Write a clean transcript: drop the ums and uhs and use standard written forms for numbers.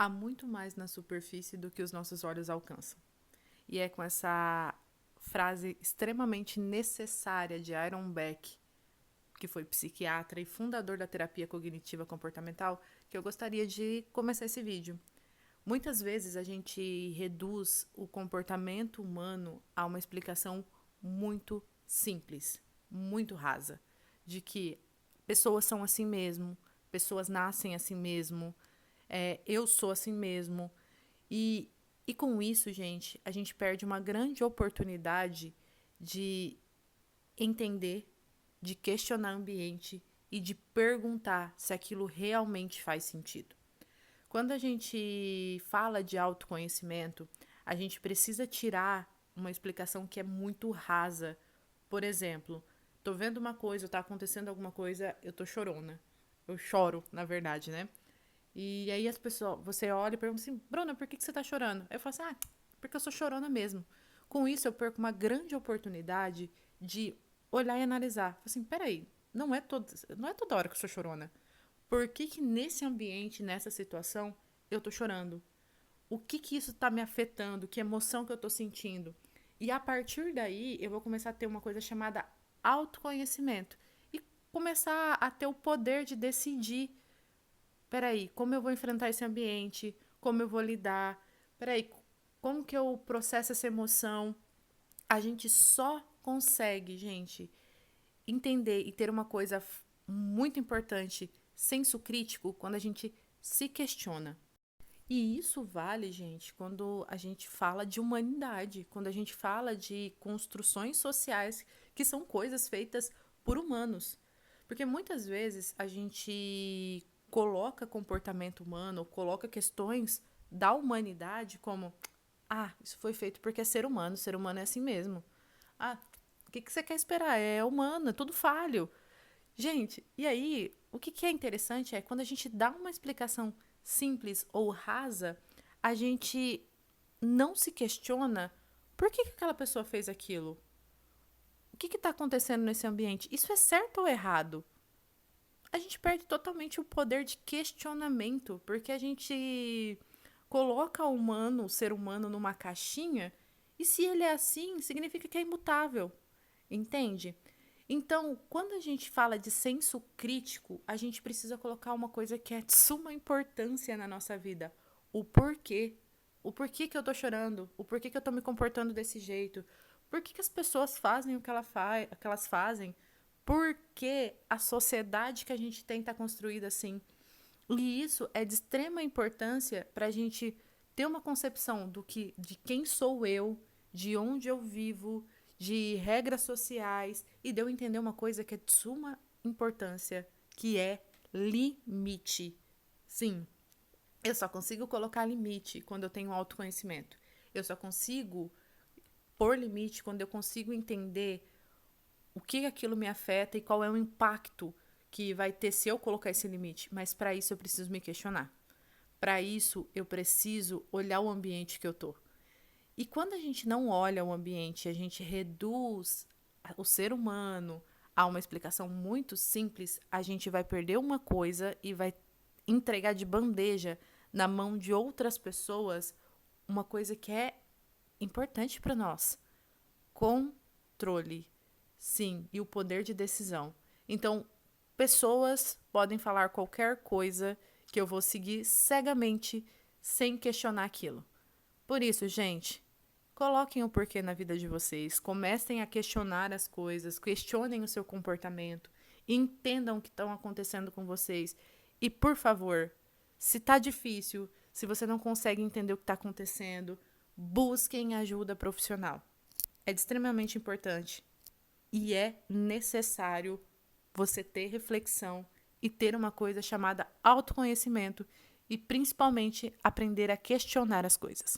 Há muito mais na superfície do que os nossos olhos alcançam. E é com essa frase extremamente necessária de Aaron Beck, que foi psiquiatra e fundador da terapia cognitiva comportamental, que eu gostaria de começar esse vídeo. Muitas vezes a gente reduz o comportamento humano a uma explicação muito simples, muito rasa, de que pessoas são assim mesmo, pessoas nascem assim mesmo, eu sou assim mesmo. E, e com isso, gente, a gente perde uma grande oportunidade de entender, de questionar o ambiente e de perguntar se aquilo realmente faz sentido. Quando a gente fala de autoconhecimento, a gente precisa tirar uma explicação que é muito rasa. Por exemplo, tô vendo uma coisa, tá acontecendo alguma coisa, eu tô chorona. Eu choro, na verdade, né? E aí as pessoas, você olha e pergunta assim, Bruna, por que você tá chorando? Eu falo assim, porque eu sou chorona mesmo. Com isso, eu perco uma grande oportunidade de olhar e analisar. Assim, peraí, não é toda hora que eu sou chorona. Por que nesse ambiente, nessa situação, eu tô chorando? O que isso tá me afetando? Que emoção que eu tô sentindo? E a partir daí, eu vou começar a ter uma coisa chamada autoconhecimento. E começar a ter o poder de decidir. Peraí, como eu vou enfrentar esse ambiente? Como eu vou lidar? Peraí, como que eu processo essa emoção? A gente só consegue, gente, entender e ter uma coisa muito importante, senso crítico, quando a gente se questiona. E isso vale, gente, quando a gente fala de humanidade, quando a gente fala de construções sociais que são coisas feitas por humanos. Porque muitas vezes a gente coloca comportamento humano, coloca questões da humanidade como: isso foi feito porque é ser humano é assim mesmo. O que você quer esperar? É humano, é tudo falho. Gente, e aí, o que é interessante é quando a gente dá uma explicação simples ou rasa, a gente não se questiona por que aquela pessoa fez aquilo. O que está acontecendo nesse ambiente? Isso é certo ou errado? A gente perde totalmente o poder de questionamento, porque a gente coloca o humano, o ser humano, numa caixinha, e se ele é assim, significa que é imutável. Entende? Então, quando a gente fala de senso crítico, a gente precisa colocar uma coisa que é de suma importância na nossa vida: o porquê. O porquê que eu tô chorando, o porquê que eu tô me comportando desse jeito, por que as pessoas fazem o que elas fazem, por que a sociedade que a gente tem tá construída assim. E isso é de extrema importância para a gente ter uma concepção de quem sou eu, de onde eu vivo, de regras sociais e de eu entender uma coisa que é de suma importância, que é limite. Sim, eu só consigo colocar limite quando eu tenho autoconhecimento. Eu só consigo pôr limite quando eu consigo entender o que aquilo me afeta e qual é o impacto que vai ter se eu colocar esse limite. Mas para isso eu preciso me questionar. Para isso eu preciso olhar o ambiente que eu tô. E quando a gente não olha o ambiente, a gente reduz o ser humano a uma explicação muito simples, a gente vai perder uma coisa e vai entregar de bandeja na mão de outras pessoas uma coisa que é importante para nós: controle. Sim, e o poder de decisão. Então, pessoas podem falar qualquer coisa que eu vou seguir cegamente sem questionar aquilo. Por isso, gente, coloquem o porquê na vida de vocês, comecem a questionar as coisas, questionem o seu comportamento, entendam o que estão acontecendo com vocês. E, por favor, se tá difícil, se você não consegue entender o que está acontecendo, busquem ajuda profissional. É extremamente importante e é necessário você ter reflexão e ter uma coisa chamada autoconhecimento e principalmente aprender a questionar as coisas.